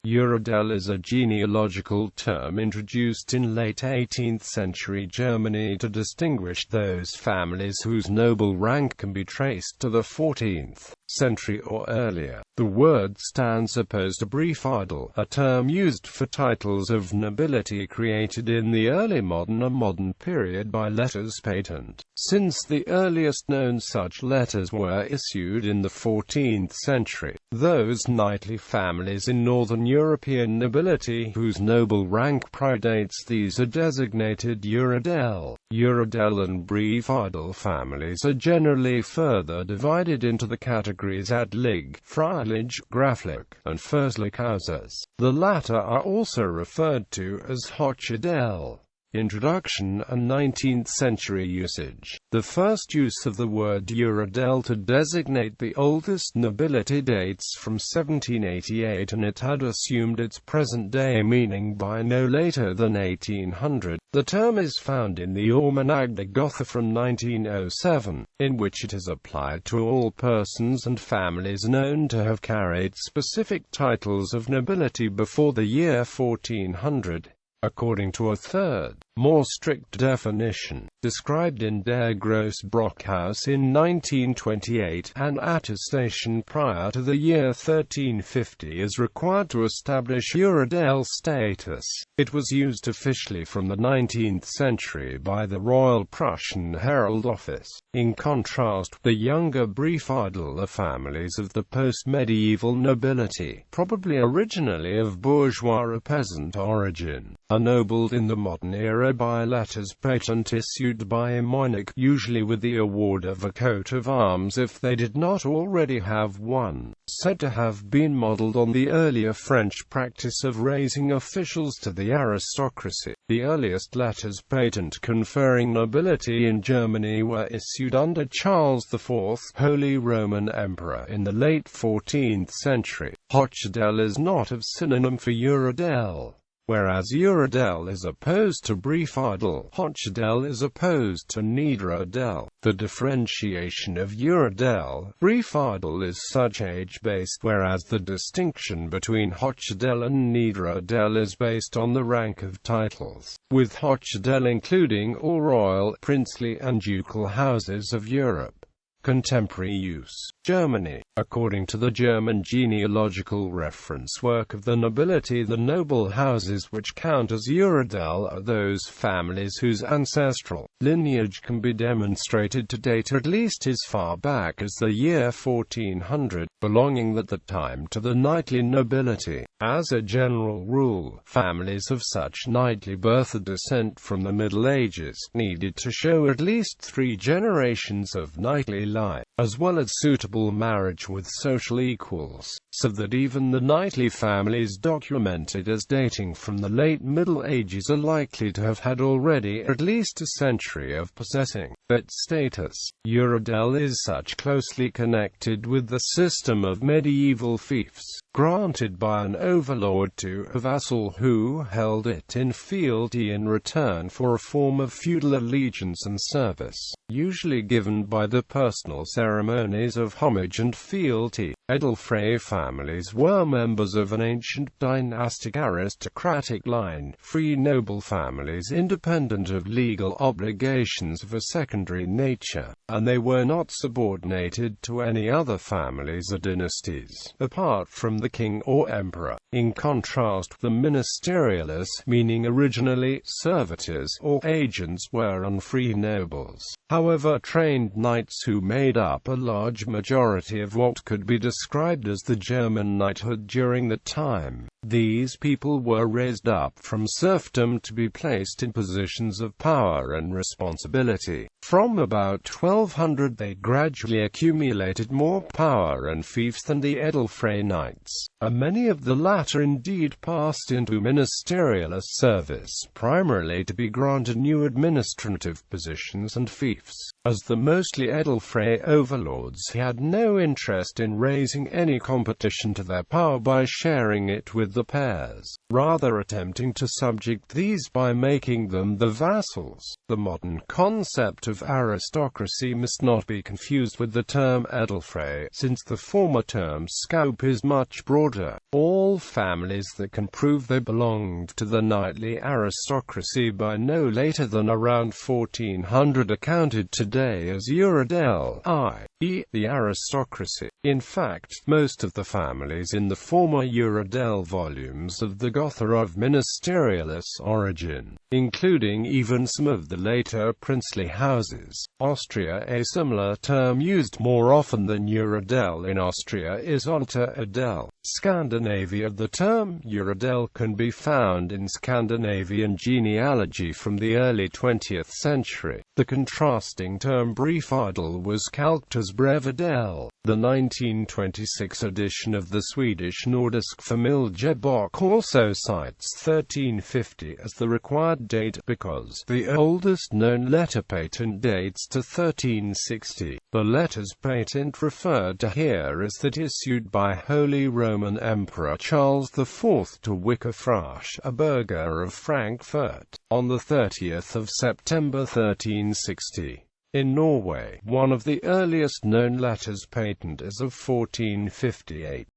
Uradel is a genealogical term introduced in late 18th century Germany to distinguish those families whose noble rank can be traced to the 14th century or earlier. The word stands opposed to Briefadel, a term used for titles of nobility created in the early modern period by letters patent. Since the earliest known such letters were issued in the 14th century, those knightly families in northern European nobility whose noble rank predates these are designated uradel. Uradel and Briefadel families are generally further divided into the categories adlig, freiherrlich, gräflich, and fürstlich houses. The latter are also referred to as uradel. Introduction and 19th century usage. The first use of the word uradel to designate the oldest nobility dates from 1788, and it had assumed its present-day meaning by no later than 1800. The term is found in the Almanach de Gotha from 1907, in which it is applied to all persons and families known to have carried specific titles of nobility before the year 1400. According to a third, more strict definition, described in Der Grossbrockhaus in 1928, an attestation prior to the year 1350 is required to establish uradel status. It was used officially from the 19th century by the Royal Prussian Herald Office. In contrast, the younger Briefadel are families of the post-medieval nobility, probably originally of bourgeois or peasant origin, ennobled in the modern era by letters patent issued by a monarch, usually with the award of a coat of arms if they did not already have one, said to have been modelled on the earlier French practice of raising officials to the aristocracy. The earliest letters patent conferring nobility in Germany were issued under Charles IV, Holy Roman Emperor, in the late 14th century. Uradel is not a synonym for uradel. Whereas uradel is opposed to Briefadel, uradel is opposed to uradel. The differentiation of uradel, Briefadel is such age-based, whereas the distinction between uradel and uradel is based on the rank of titles, with uradel including all royal, princely and ducal houses of Europe. Contemporary use. Germany. According to the German genealogical reference work of the nobility, the noble houses which count as uradel are those families whose ancestral lineage can be demonstrated to date at least as far back as the year 1400, belonging at the time to the knightly nobility. As a general rule, families of such knightly birth or descent from the Middle Ages needed to show at least 3 generations of knightly line, as well as suitable marriage with social equals, so that even the knightly families documented as dating from the late Middle Ages are likely to have had already at least a century of possessing that status. Uradel is such closely connected with the system of medieval fiefs, granted by an overlord to a vassal who held it in fealty in return for a form of feudal allegiance and service, usually given by the personal ceremonies of homage and fealty. Edelfrei families were members of an ancient dynastic aristocratic line, free noble families independent of legal obligations of a secondary nature, and they were not subordinated to any other families or dynasties, apart from the king or emperor. In contrast, the ministeriales, meaning originally servitors or agents, were unfree nobles, however trained knights who made up a large majority of what could be described as the German knighthood during that time. These people were raised up from serfdom to be placed in positions of power and responsibility. From about 1200 they gradually accumulated more power and fiefs than the Edelfrei knights, and many of the latter indeed passed into ministerial service, primarily to be granted new administrative positions and fiefs. As the mostly Edelfrei overlords had no interest in raising any competition to their power by sharing it with with the pairs, rather attempting to subject these by making them the vassals. The modern concept of aristocracy must not be confused with the term Edelfrei, since the former term's scope is much broader. All families that can prove they belonged to the knightly aristocracy by no later than around 1400 are counted today as uradel, i.e., the aristocracy. In fact, most of the families in the former uradel volumes of the Goth are of ministerialist origin, including even some of the later princely houses. Austria. A similar term used more often than uradel in Austria is alter-Adel. Scandinavia. The term uradel can be found in Scandinavian genealogy from the early 20th century. The contrasting term Briefadel was calqued as Briefadel. The 1926 edition of the Swedish Nordisk Familjebok also cites 1350 as the required date, because the oldest known letter patent dates to 1360. The letter's patent referred to here is that issued by Holy Roman Emperor Charles IV to Wickefrasch, a burgher of Frankfurt, on the 30th of September 1360. In Norway, one of the earliest known letters patent is of 1458.